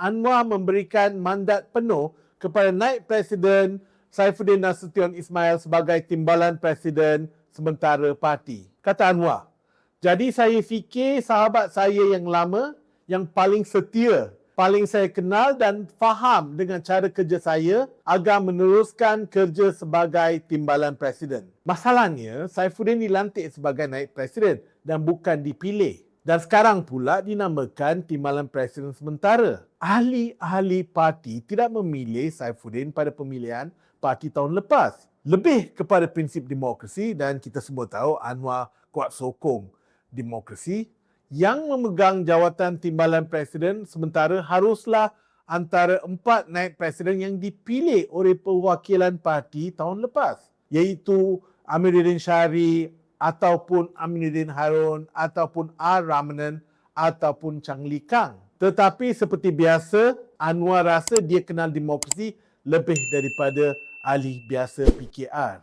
Anwar memberikan mandat penuh kepada Naib Presiden Saifuddin Nasution Ismail sebagai timbalan Presiden sementara parti. Kata Anwar, jadi saya fikir sahabat saya yang lama, yang paling setia, paling saya kenal dan faham dengan cara kerja saya agar meneruskan kerja sebagai timbalan Presiden. Masalahnya, Saifuddin dilantik sebagai Naib Presiden dan bukan dipilih. Dan sekarang pula dinamakan timbalan Presiden sementara. Ahli-ahli parti tidak memilih Saifuddin pada pemilihan parti tahun lepas. Lebih kepada prinsip demokrasi, dan kita semua tahu Anwar kuat sokong demokrasi. Yang memegang jawatan timbalan Presiden sementara haruslah antara 4 Naib Presiden yang dipilih oleh perwakilan parti tahun lepas, iaitu Amiruddin Syari ataupun Aminuddin Harun ataupun R. Ramanan ataupun Chang Lee Kang. Tetapi seperti biasa, Anwar rasa dia kenal demokrasi lebih daripada ahli biasa PKR.